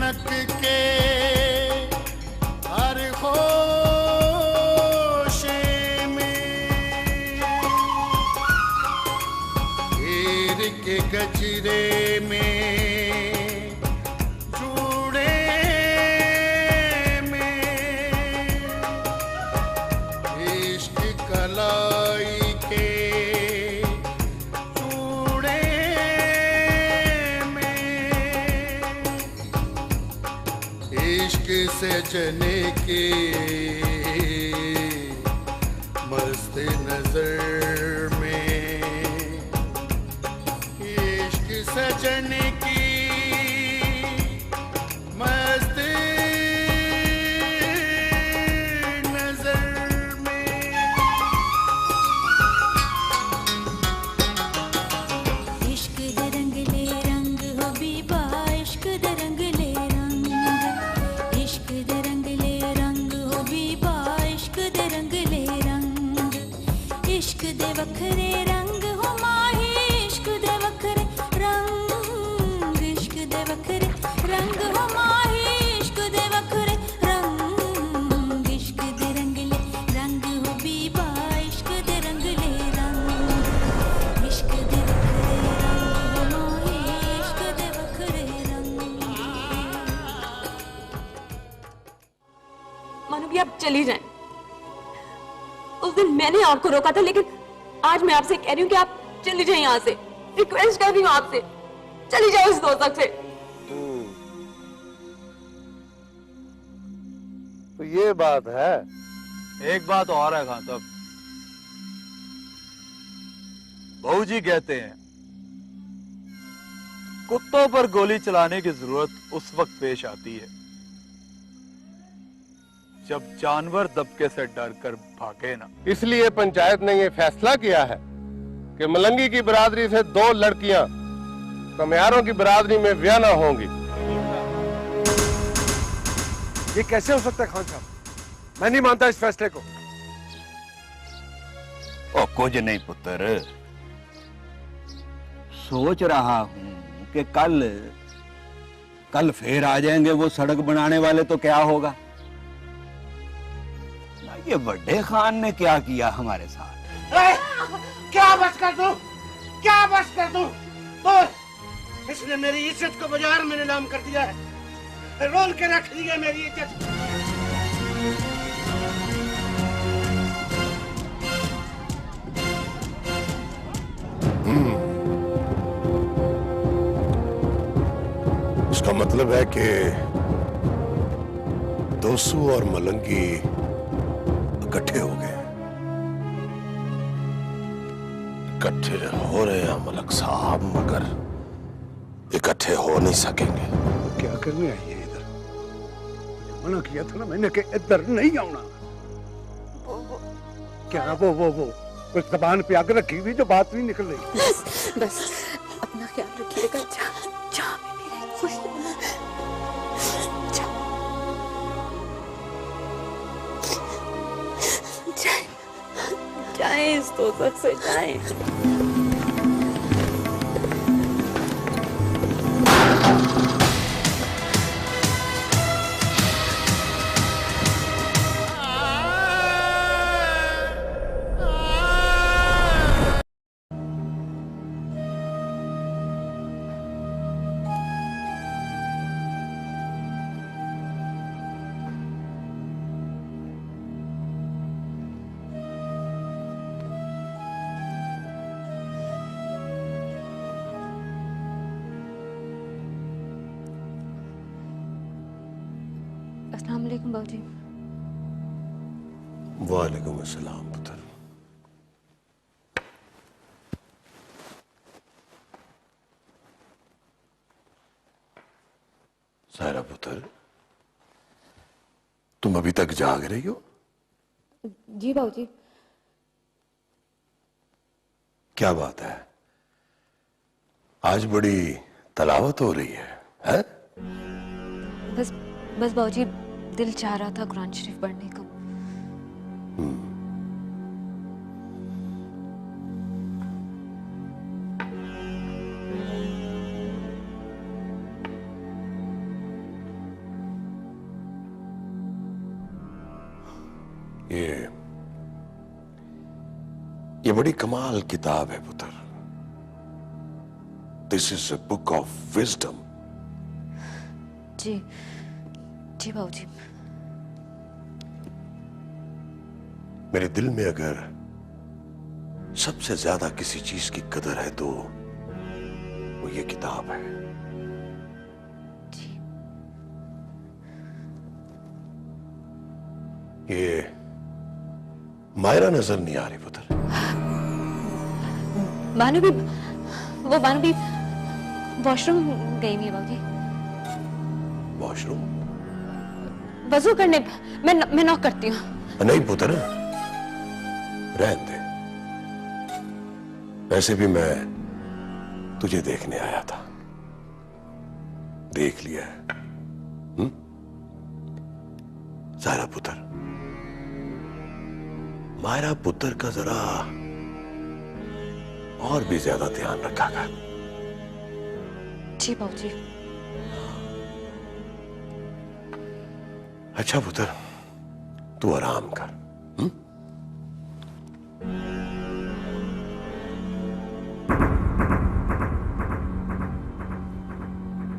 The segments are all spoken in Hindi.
रौनक के हर होशे में हीर के गजरे में जूड़े में इश्क कलाई के जूड़े में इश्क सजने की मस्त नजर में इश्क सजने की मस्त नजर में। इश्क दे रंगले रंग हो बीबा, इश्क दे रंगले रंग, इश्क दे रंगले रंग हो बीबा, इश्क दे रंगले रंग, इश्क दे वखरे रंग हो माही, इश्क दे वखरे रंग, इश्क दे वखरे रंग हो माही, इश्क दे वखरे रंग, इश्क दे रंगले रंग हो बीबा, इश्क दे रंगले रंग, इश्क दे वखरे रंग हो माही, इश्क दे वखरे रंग। मानो भी आप चली जाएं। उस दिन मैंने आपको रोका था, लेकिन आज मैं आपसे कह रही हूँ कि आप चली जाएं यहाँ से। रिक्वेस्ट कर रही हूँ आपसे, चली जाओ इस दोजख से। तो ये बात है। एक बात और है खान साहब, बहू जी कहते हैं कुत्तों पर गोली चलाने की जरूरत उस वक्त पेश आती है जब जानवर दबके से डरकर भागे ना। इसलिए पंचायत ने ये फैसला किया है कि मलंगी की बरादरी से 2 लड़कियां कमियारों की बरादरी में ब्याह ना होंगी। ये कैसे हो सकता है खान साहब? मैं नहीं मानता इस फैसले को। ओ कुछ नहीं पुत्र, सोच रहा हूं कि कल फिर आ जाएंगे वो सड़क बनाने वाले, तो क्या होगा? ये बड़े खान ने क्या किया हमारे साथ? क्या बस कर दूं? क्या बस कर दूं? तो इसने मेरी इज्जत को बाजार में नीलाम कर दिया है, रोल के रख दी है मेरी इज्जत। इसका मतलब है कि दोसू और मलंगी इकट्ठे हो गए। इकट्ठे हो रहे हैं मलक साहब, मगर इकट्ठे हो नहीं सकेंगे। क्या करने आई है इधर? मना किया था ना मैंने कि इधर नहीं आना। क्या वो कुछ जबान पे आग रखी हुई जो बात नहीं निकल रही। बस अपना ख्याल रखिएगा। जहाँ भी रहे खुश रहना। जाए इस दोजख से जाए। अस्सलाम वालेकुम बाबूजी। वालेकुम अस्सलाम पुत्र। सायरा पुत्र, तुम अभी तक जाग रही हो? जी बाबूजी। क्या बात है, आज बड़ी तलावत हो रही है, हैं? बस बाबूजी, दिल चाह रहा था कुरान शरीफ पढ़ने को। ये बड़ी कमाल किताब है पुत्र। This is a book of wisdom. जी जी बाबूजी। मेरे दिल में अगर सबसे ज्यादा किसी चीज की कदर है तो वो ये किताब है। ये मायरा नजर नहीं आ रही पुत्र। भानु भी, वो भानु भी वॉशरूम गई हुई है बाबूजी। वॉशरूम? वजू करने। मैं नॉक करती हूँ। नहीं पुत्र, रहने दे। वैसे भी मैं तुझे देखने आया था, देख लिया है। सारा पुत्र, मायरा पुत्र का जरा और भी ज्यादा ध्यान रखा कर। जी बाबूजी। अच्छा पुत्र, तू आराम कर।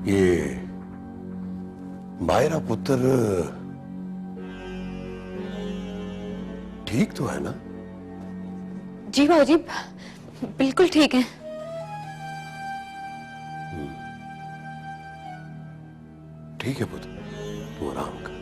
ये मायरा पुत्र ठीक तो है ना? जी बाबूजी, बिल्कुल ठीक है। ठीक है पुत्र, तू आराम कर।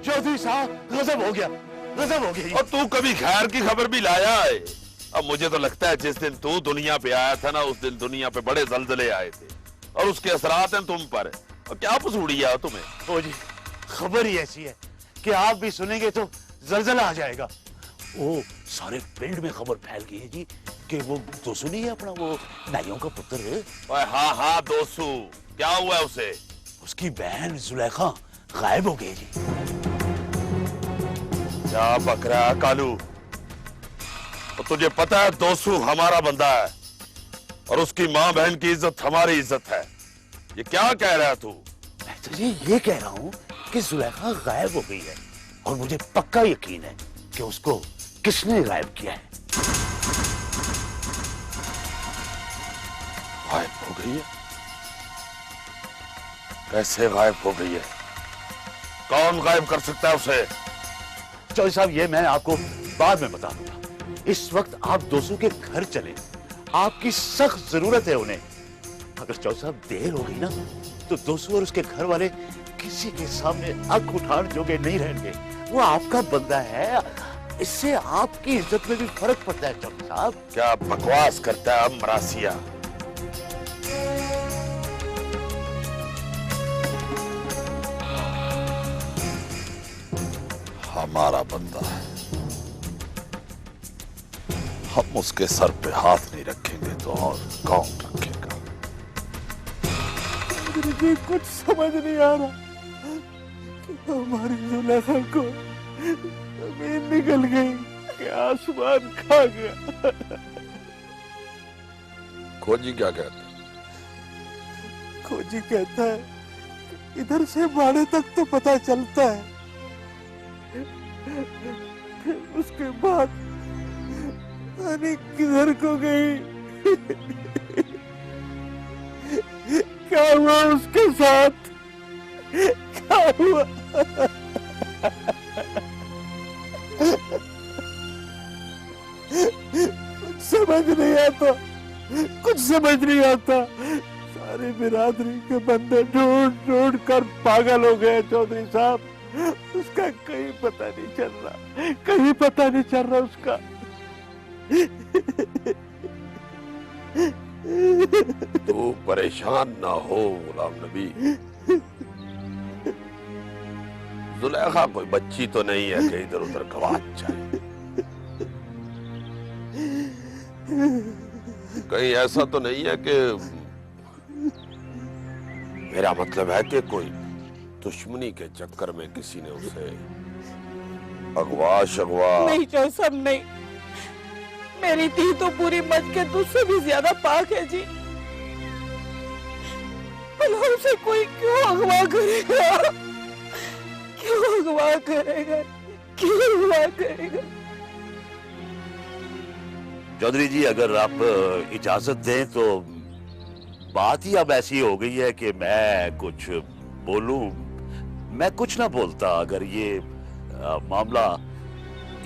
चौधरी साहब गजब हो गया। और तू कभी खैर की खबर भी लाया है? अब मुझे तो लगता है जिस दिन तू दुनिया पे आया था ना, उस दिन दुनिया पे बड़े जल्जले आए थे और उसके असरात हैं तुम पर। और क्या पसूड़िया तुम्हें? ओ जी, खबर ही ऐसी है कि आप भी सुनेंगे तो जलजला आ जाएगा। ओ सारे फील्ड में खबर फैल गई है जी कि वो दोसू नहीं है अपना, वो नाइयों का पुत्र। हाँ हाँ दोसू, क्या हुआ उसे? उसकी बहन जुलेखा गायब हो गई जी। क्या बक रहा है कालू? तो तुझे पता है दोसू हमारा बंदा है और उसकी माँ बहन की इज्जत हमारी इज्जत है। ये क्या कह रहा है तू? मैं तो जी ये कह रहा हूँ कि जुलेखा गायब हो गई है और मुझे पक्का यकीन है कि उसको किसने गायब किया है। गायब हो गई है? कैसे गायब हो गई है? कौन गायब कर सकता है उसे? चौधरी साहब ये मैं आपको बाद में बता दूंगा। इस वक्त आप दोस्तों के घर चले, आपकी सख्त जरूरत है उन्हें। अगर चौधरी साहब देर हो गई ना तो दोस्तों और उसके घर वाले किसी के सामने आंख उठाने जोगे नहीं रहेंगे। वो आपका बंदा है, इससे आपकी इज्जत में भी फर्क पड़ता है चौधरी साहब। क्या बकवास करता है मरासिया? हमारा बंदा है, हम उसके सर पे हाथ नहीं रखेंगे तो और कौन रखेगा? मुझे कुछ समझ नहीं आ रहा कि हमारी जुलेखा को जमीन निकल गई कि आसमान खा गया। खोजी क्या कहते हैं? खोजी कहता है कि इधर से बाड़े तक तो पता चलता है, फिर उसके बाद अरे किधर को गई, क्या हुआ उसके साथ, क्या हुआ? कुछ समझ नहीं आता, कुछ समझ नहीं आता। सारी बिरादरी के बंदे ढूंढ ढूंढ कर पागल हो गए चौधरी साहब। उसका कहीं पता नहीं चल रहा, कहीं पता नहीं चल रहा उसका। तू परेशान ना हो गुलाम नबी, जुलेखा कोई बच्ची तो नहीं है कि इधर उधर गवाच जाए। कहीं ऐसा तो नहीं है कि, मेरा मतलब है कि कोई दुश्मनी के चक्कर में किसी ने उसे अगवा शगवा? नहीं चौधरी साहब नहीं, मेरी धी तो पूरी मच के तुझसे भी ज्यादा पाक है जी। भला उसे कोई क्यों अगवा करेगा, क्यों अगवा करेगा, क्यों अगवा करेगा? चौधरी जी अगर आप इजाजत दें तो बात ही अब ऐसी हो गई है कि मैं कुछ बोलूं, मैं कुछ ना बोलता अगर ये मामला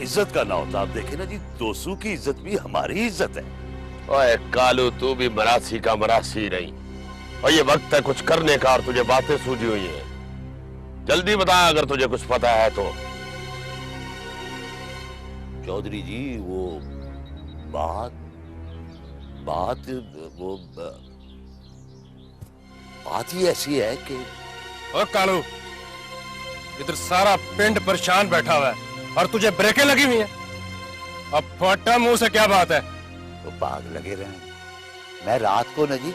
इज्जत का ना होता। आप देखें ना जी, दोस्तों की इज्जत भी हमारी इज्जत है। ओए कालू, तू भी मरासी का मरासी नहीं, और ये वक्त है कुछ करने का, और तुझे बातें सूझी हुई हैं। जल्दी बता अगर तुझे कुछ पता है तो। चौधरी जी वो बात ही ऐसी है कि ओ कालू, इधर सारा पिंड परेशान बैठा हुआ है और तुझे ब्रेकें लगी हुई हैं। अब फटा मुंह से क्या बात है? तो बाग लगे रहे। मैं रात को न जी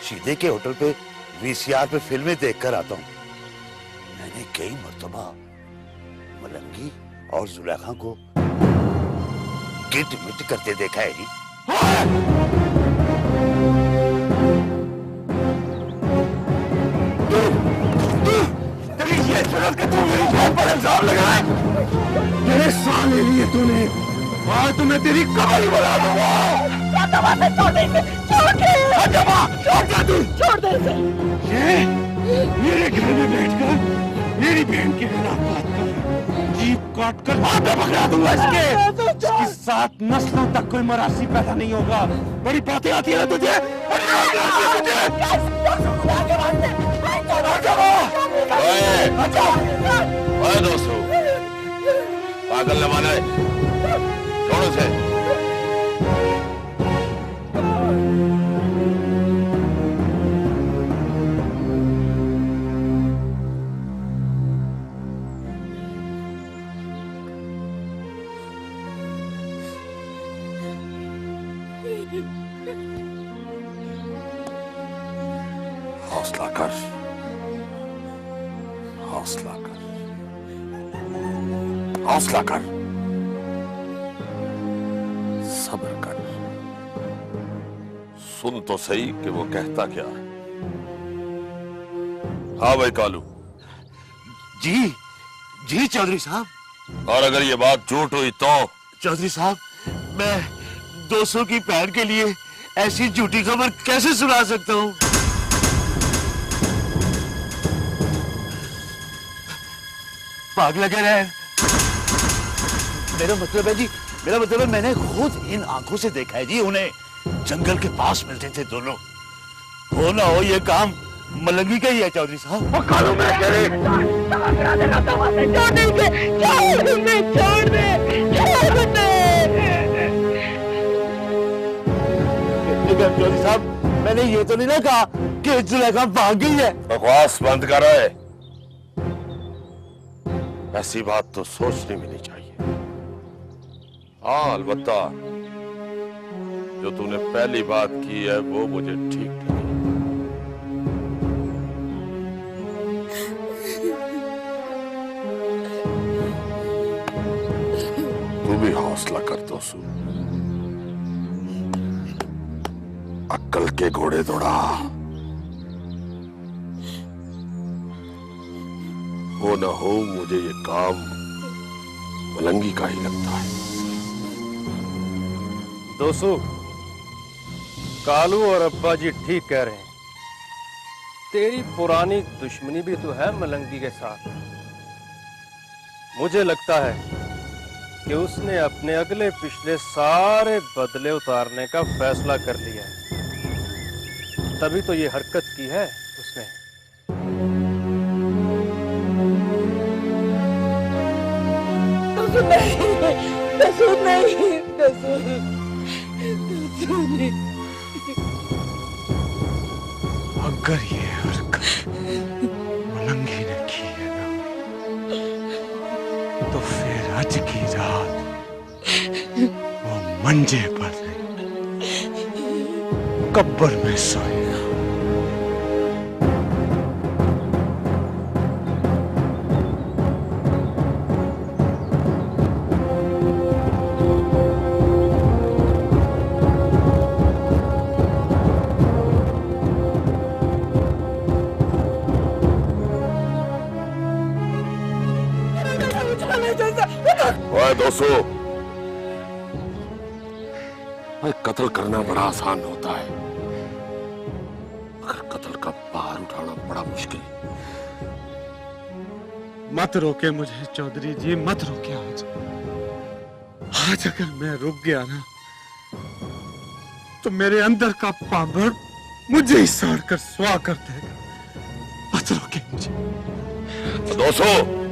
सीधे के होटल पे वीसीआर पे फिल्में देख कर आता हूँ। मैंने कई मर्तबा मलंगी और जुलेखा को गिट मिट करते देखा है जी। मेरे साले लिए तूने, आज तो मैं तेरी कमर बना दूंगा। छोड़ दे इसे। ये मेरे घर में बैठकर मेरी बहन के खिलाफ बात कर रहा है। जीप काट कर हाथ पकड़ा दूंगा इसके साथ नस्लों तक कोई मरासी पैदा नहीं होगा। बड़ी बातें आती है ना तुझे? ओए दोस्तों, पागल न माने, छोड़ो से। हौसला कर, हौसला कर, हौसला कर, सब्र कर। सुन तो सही कि वो कहता क्या है। हाँ भाई कालू। जी जी चौधरी साहब। और अगर ये बात झूठ हुई तो? चौधरी साहब, मैं 200 की बहन के लिए ऐसी झूठी खबर कैसे सुना सकता हूँ? भाग लगे रहे। मेरा मतलब है जी, मेरा मतलब है मैंने खुद इन आंखों से देखा है जी उन्हें। जंगल के पास मिलते थे दोनों। हो ना हो ये काम मलंगी का ही है चौधरी साहब। वो कालू मैं कह रहे चौधरी साहब, मैंने ये तो नहीं ना कहा कि जुलेखा भाग गई है। बकवास बंद कर रहे, ऐसी बात तो सोचनी भी नहीं चाहिए। हाँ अलबत्ता जो तूने पहली बात की है वो मुझे ठीक लगी। तू भी हौसला कर दोस्तों, अक्कल के घोड़े दौड़ा। हो न हो मुझे ये काम मलंगी का ही लगता है। दोस्तों, कालू और अब्बा जी ठीक कह रहे हैं। तेरी पुरानी दुश्मनी भी तो है मलंगी के साथ। मुझे लगता है कि उसने अपने अगले पिछले सारे बदले उतारने का फैसला कर लिया है, तभी तो ये हरकत की है उसने। अगर ये हरकत मलंगी ने की है ना, तो फिर आज की रात वो मंजे पर कब्र में सोएगा। दोस्तों, कत्ल करना बड़ा आसान होता है, मगर कत्ल का भार उठाना बड़ा मुश्किल। मत रोके मुझे चौधरी जी, मत रोके। आज अगर मैं रुक गया ना, तो मेरे अंदर का पावड़ मुझे ही साड़ कर स्वाह कर देगा। मत रोके मुझे। दोस्तों,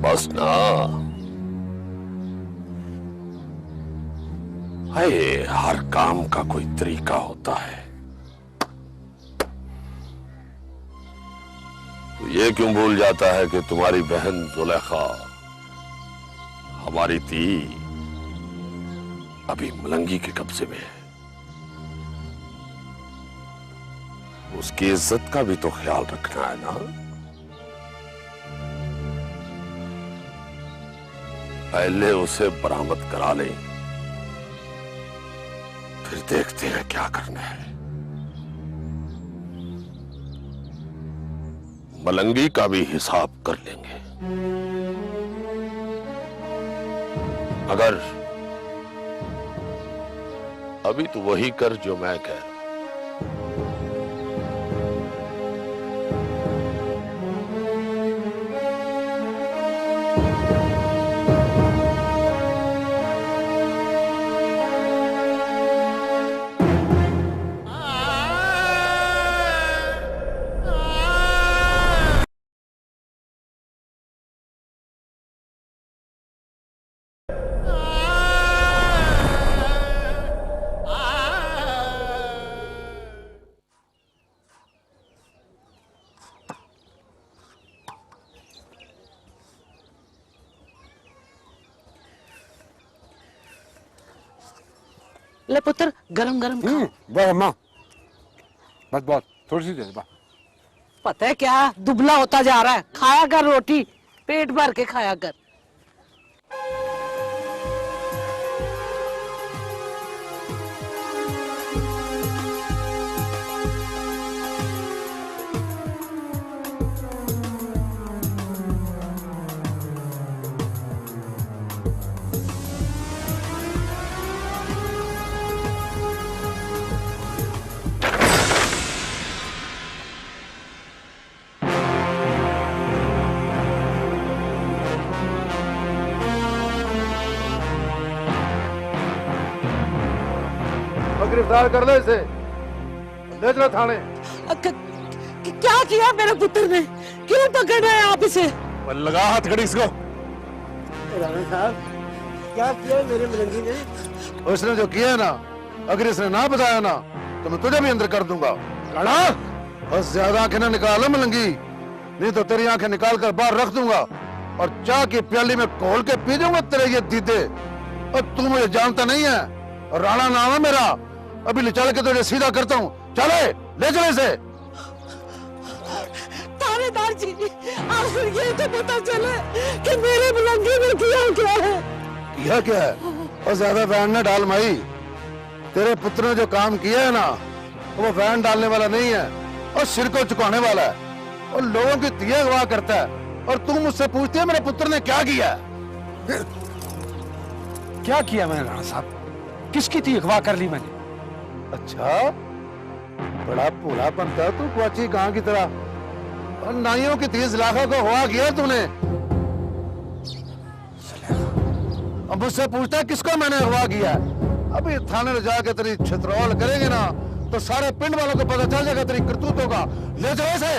बस ना, हाय, हर काम का कोई तरीका होता है। तो ये क्यों भूल जाता है कि तुम्हारी बहन जुलेखा हमारी थी, अभी मलंगी के कब्जे में है। उसकी इज्जत का भी तो ख्याल रखना है ना। पहले उसे बरामद करा ले, फिर देखते हैं क्या करना है। मलंगी का भी हिसाब कर लेंगे। मगर अभी तो वही कर जो मैं कह रहा हूं। ले पुत्र, गरम गरम खा। बस अम्मा, बस बहुत थोड़ी सी दे बस। पता है क्या, दुबला होता जा रहा है। खाया कर रोटी, पेट भर के खाया कर। गिरफ्तार कर लो इसे, ले चलो थाने। क्या किया मेरे पुत्र ने? क्यों पकड़ रहे हैं आप इसे? लगा हथकड़ी इसको। राणा साहब, क्या किया मेरे मलंगी ने? उसने जो किया है ना, अगर इसने ना बताया ना तो मैं तुझे भी अंदर कर दूंगा। राणा, बस ज्यादा आंखें ना निकालो मलंगी, नहीं तो तेरी आंखें निकाल कर बाहर रख दूंगा और चाय की प्याली में घोल के पी जाऊंगा तेरे ये दीदे। और तू मुझे जानता नहीं है, और राणा नाम है मेरा। अभी ले चल के तुझे सीधा करता हूँ, चले ले चले इसे। थानेदार जी, आखिर ये तो पता चले कि मेरे मलंगी ने किया क्या है। किया क्या है? और ज्यादा वैन न डाल माई, तेरे पुत्र ने जो काम किया है ना, वो वैन डालने वाला नहीं है और सिर को झुकाने वाला है और लोगों की दिए अगवा करता है। और तू मुझसे पूछती है मेरे पुत्र ने क्या किया? क्या किया मैंने राणा साहब? किसकी थी अगवा कर ली मैंने? अच्छा, बड़ा भोला बनता तू, क्वाची कहाँ की तरह। और नाइयों की 30 लाखों को हुआ किया तूने। अब मुझसे पूछता है किसको मैंने अगवा किया? अभी थाने में जाके तेरी छित्रौल करेंगे ना तो सारे पिंड वालों को पता चल जाएगा तेरी करतूतों का। ले जाओ इसे।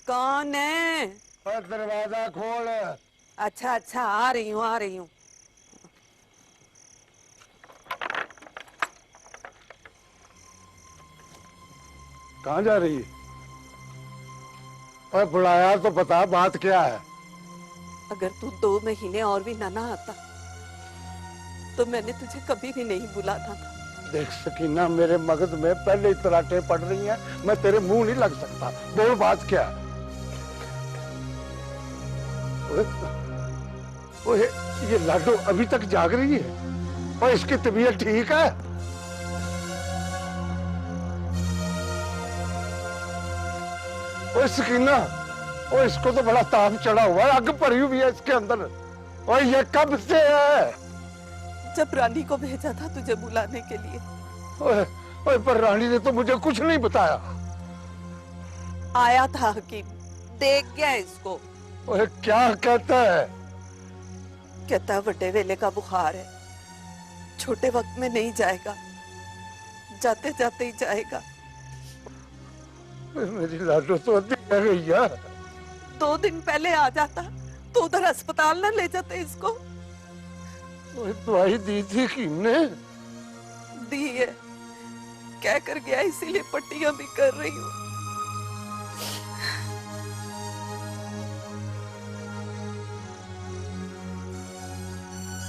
कौन है? दरवाजा खोल। अच्छा अच्छा, आ रही हूँ आ रही हूँ। कहाँ जा रही है? और बुलाया तो बता, बात क्या है? अगर तू 2 महीने और भी ना आता तो मैंने तुझे कभी भी नहीं बुलाता था। देख सकीना, मेरे मगज में पहले ही तराटे पड़ रही हैं, मैं तेरे मुंह नहीं लग सकता। बोल बात क्या है? ओए, ये लाडो अभी तक जाग रही है और इसकी तबीयत ठीक है? ओए सकीना, और इसको तो बड़ा ताप चढ़ा हुआ है, आग भरी हुई है इसके अंदर। और ये कब से है? जब रानी को भेजा था तुझे बुलाने के लिए। ओए, ओए, पर रानी ने तो मुझे कुछ नहीं बताया। आया था हकीम, देख गया इसको। ओए, क्या कहता है? कहता बड़े वेले का बुखार है, छोटे वक्त में नहीं जाएगा, जाते जाते ही जाएगा। मेरी लाडो तो अभी रह गई है। 2 दिन पहले आ जाता तो उधर अस्पताल न ले जाते इसको। दवाई दी थी किमने? दी है, कह कर गया, इसीलिए पट्टियां भी कर रही हूँ।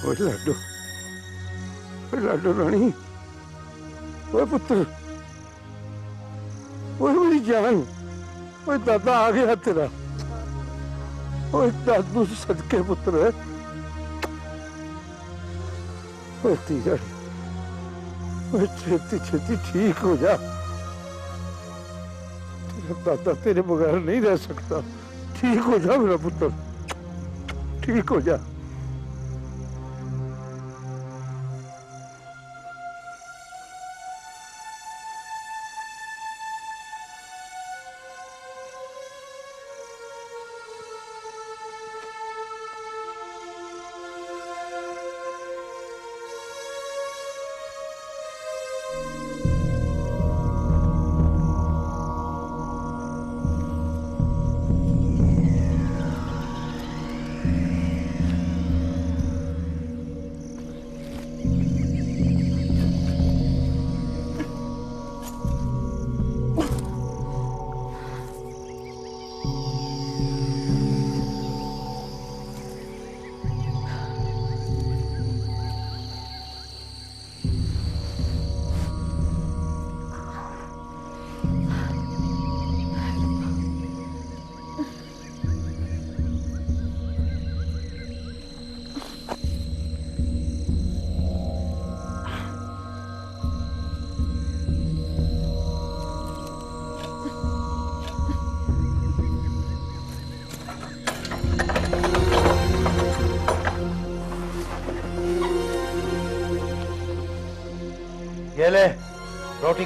ओए लाडो, ओए लाडो रानी, ओए पुत्र, ओए मेरी जान, ओए दादा आ गया तेरा। ओए दादू सदके पुत्र, ओए तीजा, ओए छेती छेती ठीक हो जा। तेरा दादा तेरे बगैर नहीं रह सकता। ठीक हो जा मेरा पुत्र, ठीक हो जा।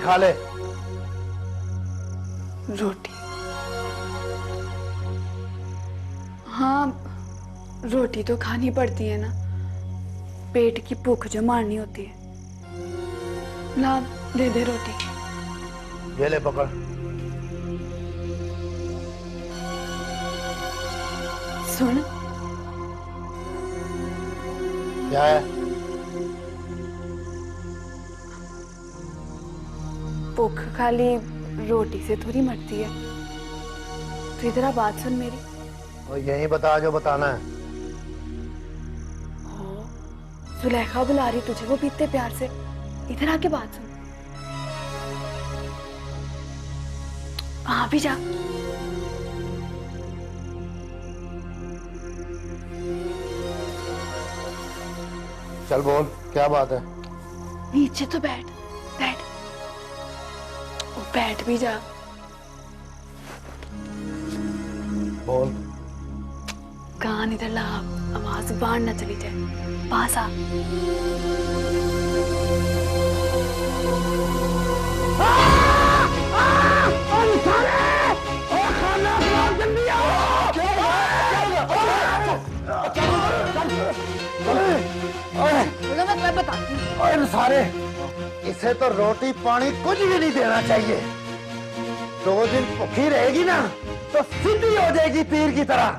खा ले। रोटी? हाँ, रोटी तो खानी पड़ती है ना, पेट की भूख जो मारनी होती है। ला दे दे रोटी। ये ले पकड़। सुन, क्या है? भूख खाली रोटी से थोड़ी मरती है। तो इधर आ, बात सुन मेरी। और यही बता जो बताना है। सुलेखा बुला रही तुझे, वो भी इतने प्यार से। इधर आके बात सुन। हाँ भी जा। चल बोल, क्या बात है? नीचे तो बैठ, बैठ। ओ, बैठ भी जा। बोल। कान इधर ला, आवाज बाहर ना चली जाए। पास आ। मैं बताती हूँ। सारे इसे तो रोटी पानी कुछ भी नहीं देना चाहिए। 2 दिन भूखी रहेगी ना तो सीधी हो जाएगी तीर की तरह।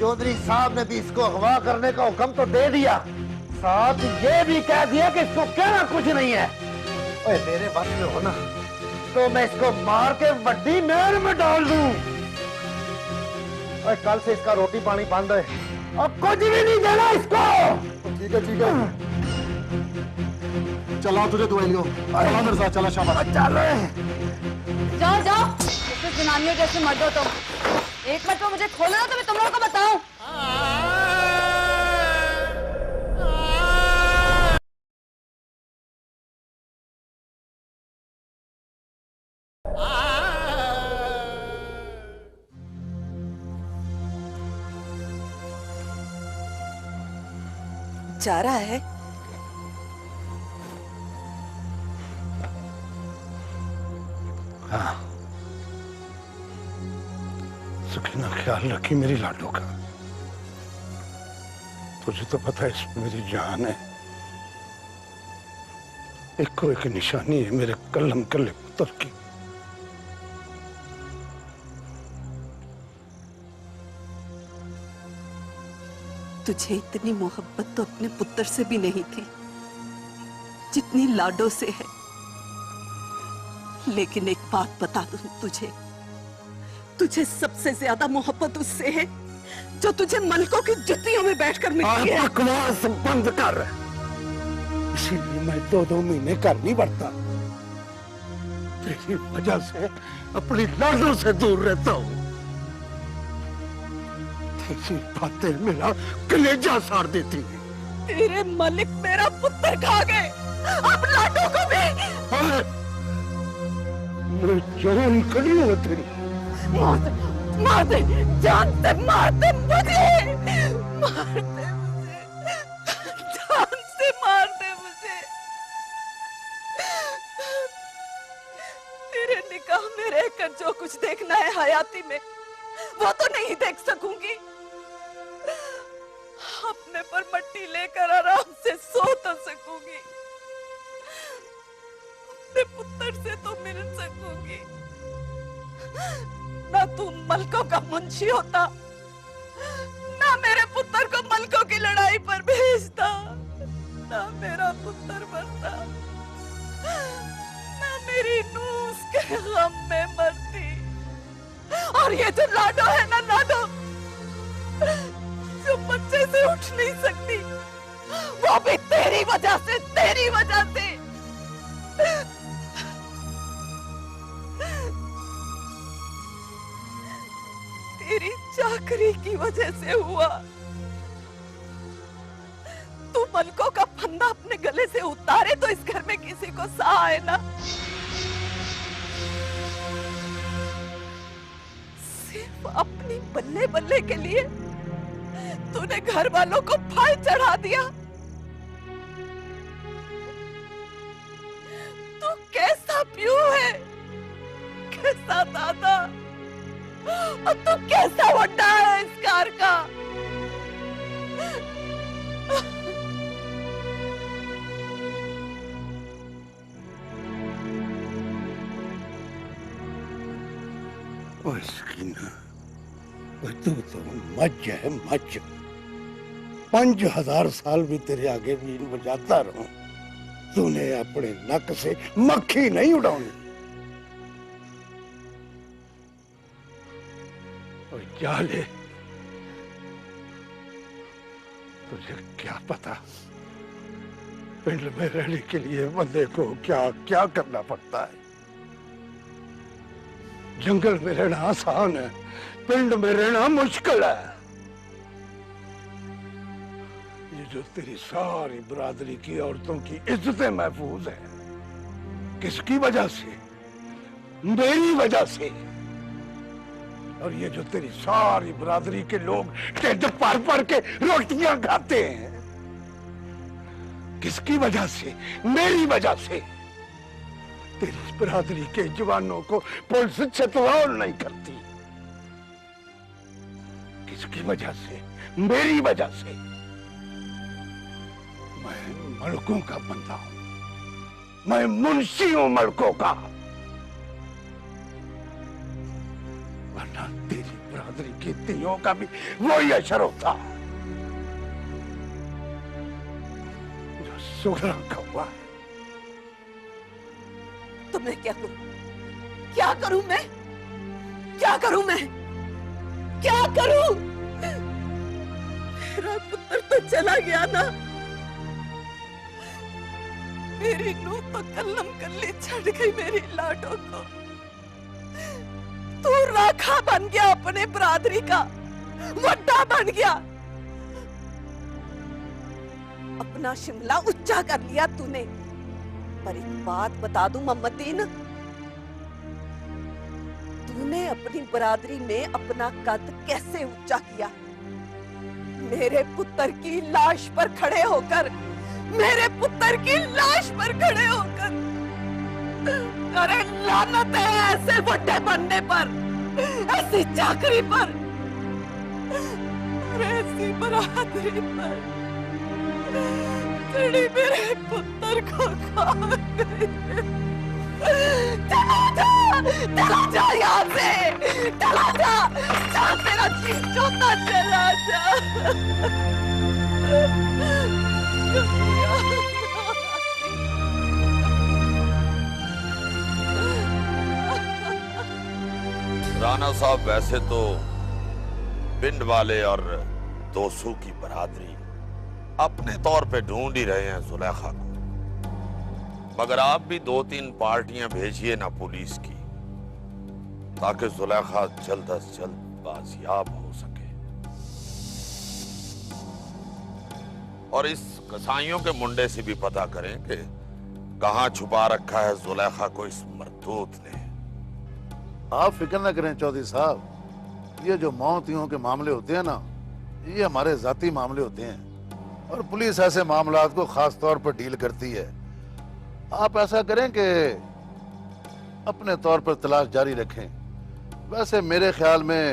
चौधरी साहब ने भी इसको अगवा करने का हुक्म तो दे दिया, साथ ये भी कह दिया कि इसको कहना कुछ नहीं है। ओए मेरे बस में हो ना तो मैं इसको मार के बड्डी नहर में डाल दूं। ओए कल से इसका रोटी पानी बंद है, अब कुछ भी नहीं देना इसको। ठीक है ठीक है, चला तुझे दवाई लियो। चला मेरे साथ, चला शाबाश। चलो जाओ जाओ, जैसे जनानियों जैसे मर्द हो तुम। एक मिनट में मुझे खोलो ना तो मैं तुम लोगों को बताऊं। जा रहा है? हाँ, सुखीना ख्याल रखी मेरी लाडो का। तुझे तो पता है इसमें मेरी जान है। एक को एक निशानी है मेरे कलम कल्ले पुत्र की। तुझे इतनी मोहब्बत तो अपने पुत्र से भी नहीं थी जितनी लाडो से है। लेकिन एक बात बता दूं तुझे, तुझे सबसे ज्यादा मोहब्बत उससे है जो तुझे मलकों की जुतियों में बैठकर मिलती है। बकवास बंद कर। इसीलिए मैं 2-2 महीने घर नहीं बढ़ता। तेरी वजह से अपनी लाडो से दूर रहता हूँ। तेरी बातें मेरा कलेजा साड़ देती है। तेरे मलिक मेरा पुत्र खा गए, अब लाडो को भी। मैं जान करी हूँ तेरी। मार दे, जान से मार दे मुझे, मार दे मुझे, जान से मार दे मुझे। तेरे निकाह में रहकर जो कुछ देखना है हयाती में वो तो नहीं देख सकूंगी। अपने पर मट्टी लेकर आराम से सो तो सकूंगी, अपने पुत्र से तो मिल सकूंगी। ना तू मलकों का मुंशी होता, ना मेरे पुत्र को मलकों की लड़ाई पर भेजता, ना मेरा पुत्र मरता, ना मेरी नूह उसके गम में मरती। और ये जो लाडो है ना, लाडो जो बच्चे से उठ नहीं सकती, वो भी तेरी वजह से, तेरी वजह से। तेरी चाकरी की वजह से हुआ। तू मलकों का फंदा अपने गले से उतारे तो इस घर में किसी को साह आए ना। सिर्फ अपनी बल्ले बल्ले के लिए तूने घर वालों को फाय चढ़ा दिया। और तू कैसा वड्डा है इस कार का। तू तो मज है मज। 5000 साल भी तेरे आगे बीन बजाता रहूं, तूने अपने नक से मक्खी नहीं उड़ानी। और जाले, तुझे क्या पता पिंड में रहने के लिए बंदे को क्या क्या करना पड़ता है। जंगल में रहना आसान है, पिंड में रहना मुश्किल है। ये जो तेरी सारी बरादरी की औरतों की इज्जतें महफूज हैं, किसकी वजह से? मेरी वजह से। और ये जो तेरी सारी बरादरी के लोग ढिड भर के रोटियां खाते हैं, किसकी वजह से? मेरी वजह से। तेरी बरादरी के जवानों को पुलिस छतवार नहीं करती, किसकी वजह से? मेरी वजह से। मैं मलकों का बंदा हूं, मैं मुंशी हूं मलकों का। वरना तेरी बरादरी की तियों का भी वही असर होता जो सुगरा का हुआ है। तो मैं क्या करूं? क्या करूं मैं? क्या करूं मैं? क्या करूं? मेरा पुत्र तो चला गया ना, मेरी नूह तो कल्लम कल्ली छड़ गई मेरी लाडो को। तू राखा बन गया अपने बरादरी का, वड्डा बन गया। अपना शिमला ऊंचा कर लिया तूने। पर एक बात बता दूं मोहम्मदीन, तूने अपनी बरादरी में अपना कद कैसे ऊंचा किया? मेरे पुत्र की लाश पर खड़े होकर, मेरे पुत्र की लाश पर खड़े होकर। अरे लानत है ऐसे बड़े बनने पर, ऐसी चाकरी पर, अरे ऐसी बरादरी पर तेरी मेरे पुत्र को खा गई। चला जा यहाँ से, चला जा, जा तेरा जी चोता चला जा। राणा साहब, वैसे तो पिंड वाले और दोसू की बरादरी अपने तौर पे ढूंढ ही रहे हैं जुलेखा को, मगर आप भी 2-3 पार्टियां भेजिए ना पुलिस की, ताकि जुलेखा जल्द अज जल्द बाजियाब हो सके। और इस कसाईयों के मुंडे से भी पता करें कि कहां छुपा रखा है जुलेखा को इस मरदूत ने। आप फिक्र न करें चौधरी साहब, ये जो मौतियों के मामले होते हैं ना, ये हमारे जाती मामले होते हैं और पुलिस ऐसे मामलात को खास तौर पर डील करती है। आप ऐसा करें कि अपने तौर पर तलाश जारी रखें। वैसे मेरे ख्याल में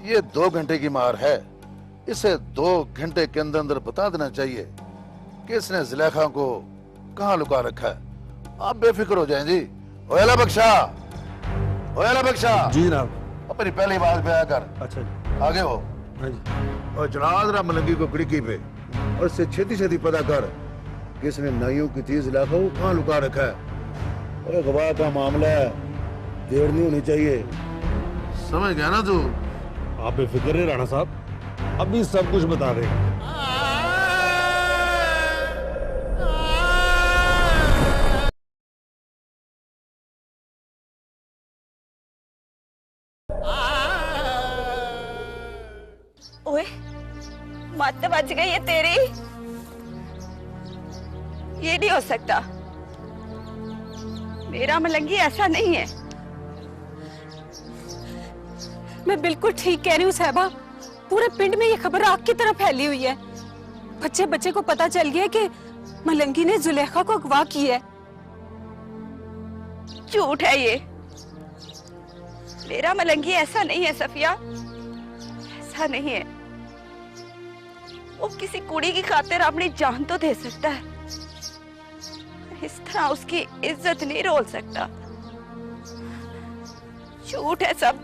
ये 2 घंटे की मार है, इसे 2 घंटे के अंदर अंदर बता देना चाहिए कि इसने जुलेखा को कहाँ लुका रखा है। आप बेफिक्र हो जाएं जी। ओला बख्शा, ओला बख्शा जी जनाब, अपनी पहली बात पे आकर। अच्छा जी, आगे हो। हाँ जी। और जनाब जरा मलंगी को खिड़की पे और इससे छेती छेती पता कर कि इसने नाइयों की चीज लाखों को कहाँ लुका रखा है। और गवाह का मामला है, देर नहीं होनी चाहिए। समझ गया ना तू? आप बेफिक्र है राणा साहब, अभी सब कुछ बता देंगे। ओए, मत बच गई है तेरी। ये नहीं हो सकता, मेरा मलंगी ऐसा नहीं है। मैं बिल्कुल ठीक कह रही हूँ साहबा, पूरे पिंड में ये खबर आग की तरह फैली हुई है। बच्चे बच्चे को पता चल गया कि मलंगी ने जुलेखा को अगवा किया है। झूठ है ये, मेरा मलंगी ऐसा नहीं है सफिया, ऐसा नहीं है। वो किसी कुड़ी की खातिर अपनी जान तो दे सकता है, इस तरह उसकी इज्जत नहीं रोल सकता। झूठ है सब,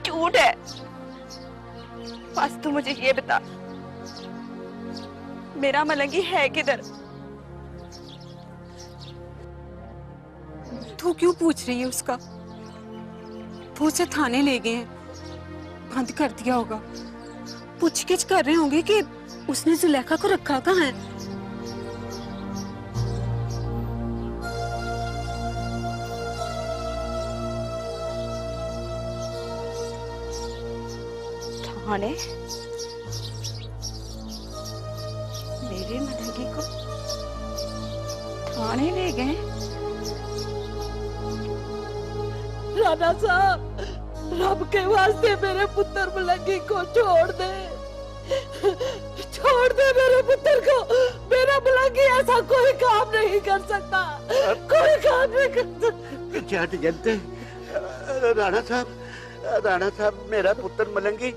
झूठ है। बस तू मुझे ये बता, मेरा मलंगी है किधर? तू क्यों पूछ रही है उसका? वो उसे थाने ले गए हैं, बंद कर दिया होगा। पूछगिछ कर रहे होंगे कि उसने जुलेखा को रखा कहाँ है। थाने? मेरे मलंगी को थाने ले गए? राणा साहब, रब के वास्ते मेरे पुत्र मलंगी को छोड़ दे, छोड़ दे मेरे पुत्र को। मेरा मलंगी ऐसा कोई काम नहीं कर सकता, कोई काम नहीं कर सकता। पीछे हट जनते। राणा साहब, मेरा पुत्र मलंगी,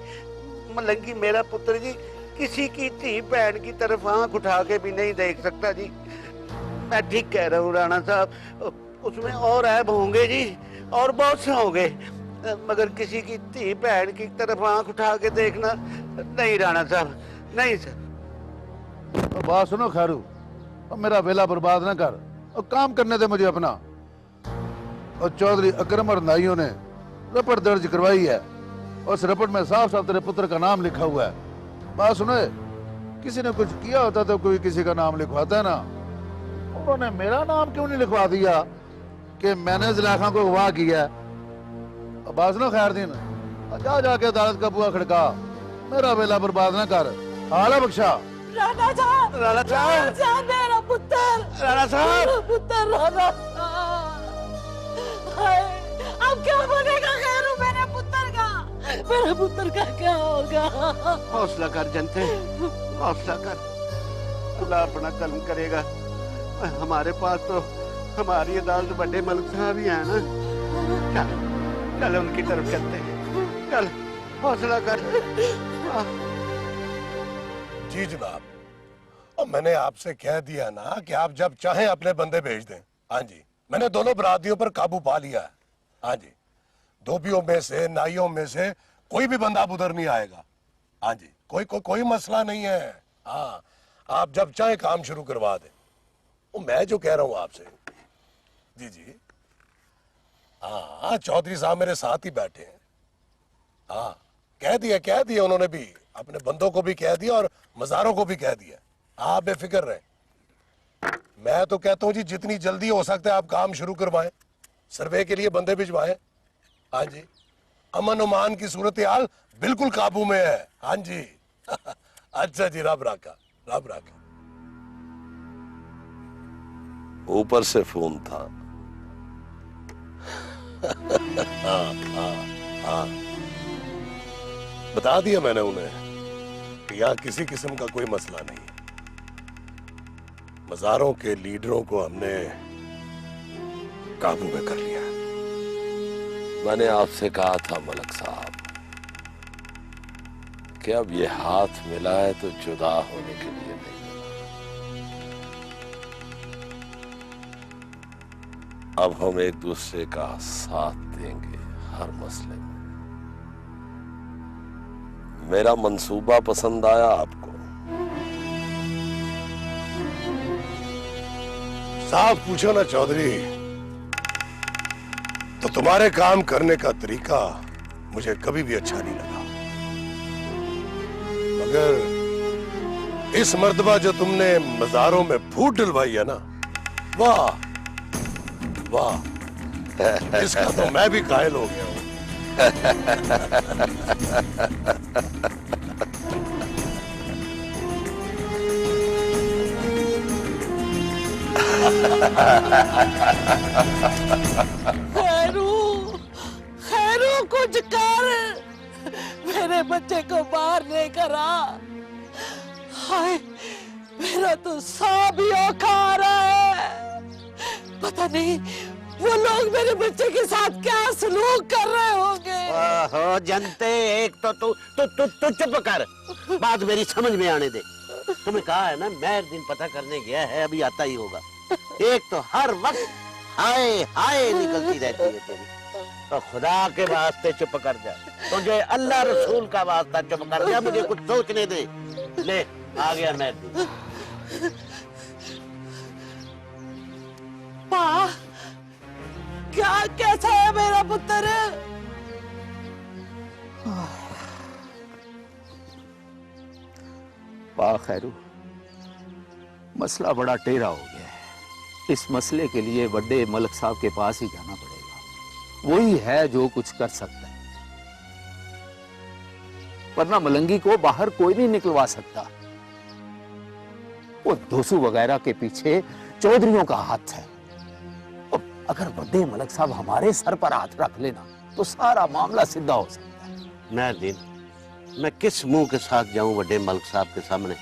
मलंगी मेरा पुत्र जी किसी की धी बहन की तरफ आंख उठा के भी नहीं देख सकता जी। मैं ठीक कह रहा हूँ राणा साहब, उसमें और ऐब होंगे जी, और बहुत से होंगे, मगर किसी की धी बहन की तरफ आंख उठा के देखना नहीं राणा साहब, नहीं सर। तो बात सुनो खैरू, और मेरा वेला बर्बाद ना कर और काम करने दे मुझे अपना। और चौधरी अकरम और नाइयों ने रपट दर्ज करवाई है, और उस रपट में साफ साफ तेरे पुत्र का नाम लिखा हुआ है। बात सुनो, किसी ने कुछ किया होता तो कोई किसी का नाम लिखवाता है ना। उन्होंने मेरा नाम क्यों नहीं लिखवा दिया कि मैंने जुलेखा को अगवा किया है? बात सुनो खैरदीन, जा जाके अदालत का बुआ खड़का, मेरा वेला बर्बाद ना कर। आला बख्शा। राणा साहब, राणा साहब, मेरा पुत्र, राणा साहब, मेरा पुत्र, राणा साहब। हाय, अब क्या बनेगा खैरू मेरे पुत्र का? मेरे पुत्र का क्या होगा? हौसला कर जनते, हौसला कर, अल्लाह अपना कर्म करेगा। हमारे पास तो हमारी अदालत बड़े मलिक साहब ही है ना। चल चल उनकी तरफ चलते हैं, चल हौसला कर। जी जनाब, और मैंने आपसे कह दिया ना कि आप जब चाहें अपने बंदे भेज दें। हाँ जी, मैंने दोनों बरादियों पर काबू पा लिया है। हाँ जी, धोबियों में से, नाइयों में से कोई भी बंदा अब उधर नहीं आएगा। हाँ जी, कोई मसला नहीं है। हाँ, आप जब चाहे काम शुरू करवा दें। वो मैं जो कह रहा हूं आपसे, जी जी, हाँ, चौधरी साहब मेरे साथ ही बैठे हैं। हाँ, कह दिया उन्होंने भी, अपने बंदों को भी कह दिया और मज़ारों को भी कह दिया। आप बेफिक्र रहे। मैं तो कहता हूं जी, जितनी जल्दी हो सकता है आप काम शुरू करवाएं, सर्वे के लिए बंदे भिजवाएं। हाँ जी, अमन उमान की सूरत हाल बिल्कुल काबू में है। हाँ जी। अच्छा जी, रब राखा, रब राखा। ऊपर से फोन था। हाँ, बता दिया मैंने उन्हें कि यहाँ किसी किस्म का कोई मसला नहीं है। मज़ारों के लीडरों को हमने काबू में कर लिया। मैंने आपसे कहा था मलक साहब कि अब ये हाथ मिला है तो जुदा होने के लिए नहीं। अब हम एक दूसरे का साथ देंगे हर मसले में। मेरा मंसूबा पसंद आया आपको? साफ पूछो ना चौधरी, तो तुम्हारे काम करने का तरीका मुझे कभी भी अच्छा नहीं लगा, मगर इस मर्तबा जो तुमने मज़ारों में फूट डलवाई है ना, वाह वाह, इसका तो मैं भी कायल हो गया हूं। खैरू कुछ कर, मेरे बच्चे को बाहर लेकर आ। हाय, मेरा तो सांप ही औखा रहा है। पता नहीं वो लोग मेरे बच्चे के साथ क्या सलूक कर रहे होंगे। ओहो जनते, एक तो तू चुप कर, बात मेरी समझ में आने दे। तुम्हें कहा है ना, मैं एक दिन पता करने गया है, अभी आता ही होगा। एक तो हर वक्त हाय हाय निकलती रहती है तेरी, तो खुदा के वास्ते चुप कर जा, तुझे अल्लाह रसूल का वास्ता चुप कर जा, मुझे कुछ सोचने दे। ले आ गया मैं। माँ, क्या कैसा है मेरा पुत्र? वाह खैरू, मसला बड़ा टेढ़ा हो गया है। इस मसले के लिए बड़े मलक साहब के पास ही जाना पड़ेगा, वही है जो कुछ कर सकता है, वरना मलंगी को बाहर कोई नहीं निकलवा सकता। वो दोसू वगैरह के पीछे चौधरियों का हाथ है। अगर बड़े मलक साहब हमारे सर पर हाथ रख लेना तो सारा मामला सीधा हो सकता है। मैं किस मुंह के साथ जाऊं बड़े मलक साहब के सामने?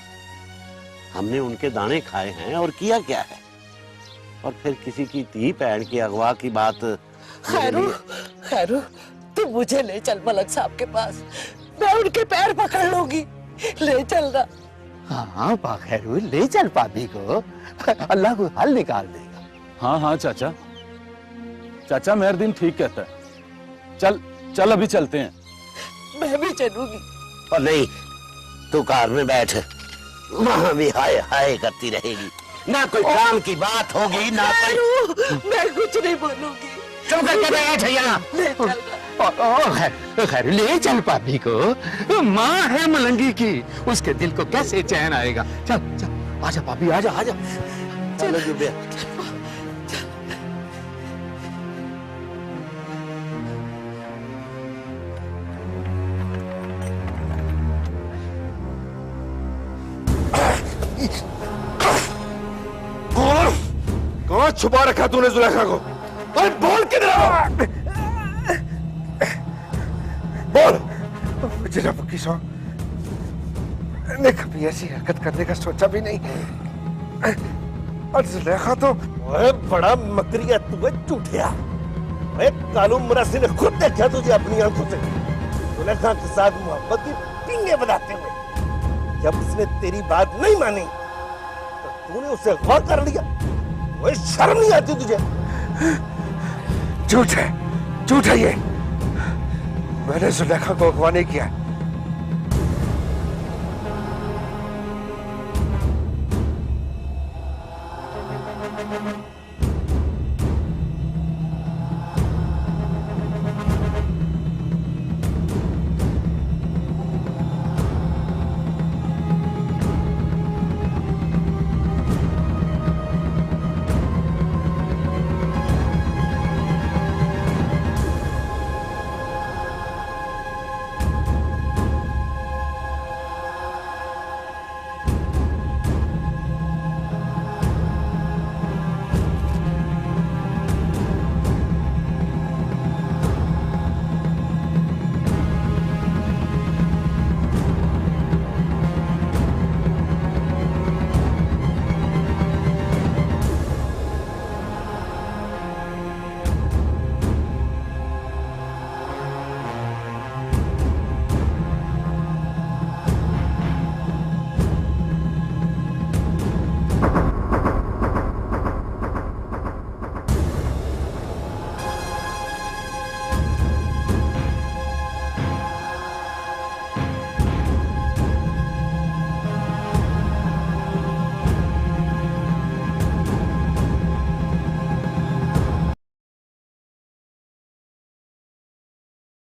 हमने उनके दाने खाए हैं और किया क्या है? और फिर किसी की धी बहन की अगवा की बात। खैरू, तू मुझे ले चल मलक साहब के पास, मैं उनके पैर पकड़ लूंगी। ले चल ना। हाँ पा खैरू, ले चल पापी को, अल्लाह को हल निकाल देगा। हाँ हाँ चाचा, चाचा मेहरदीन ठीक कहता है। चल चल अभी चलते हैं। मैं भी चलूंगी। और नहीं, तू कार में बैठ, वहां भी हाय हाय करती रहेगी, ना कोई काम की बात होगी ना कोई। मैं कुछ नहीं बोलूंगी। चुप करके बैठ यहाँ। खैर ले चल पापी को, माँ है मलंगी की, उसके दिल को कैसे चैन आएगा। चल चल आजा पापी, आजा आजा। चलो जुबे। कौन छुपा रखा तूने जुलेखा को? अरे बोल किधर? बोल। जनाब की सौ ने कभी ऐसी हरकत करने का सोचा भी नहीं। और जुलेखा तो बड़ा मकरिया तू है, झूठिया। कालू मरासी ने खुद देखा तुझे अपनी आंखों से जुलेखा के साथ मोहब्बत की पिंगे बनाते हुए। जब उसने तेरी बात नहीं मानी तो तूने उसे गौर कर लिया। वही शर्म नहीं आती तुझे? झूठ है ये। मैंने जुलेखा को अगवा नहीं किया।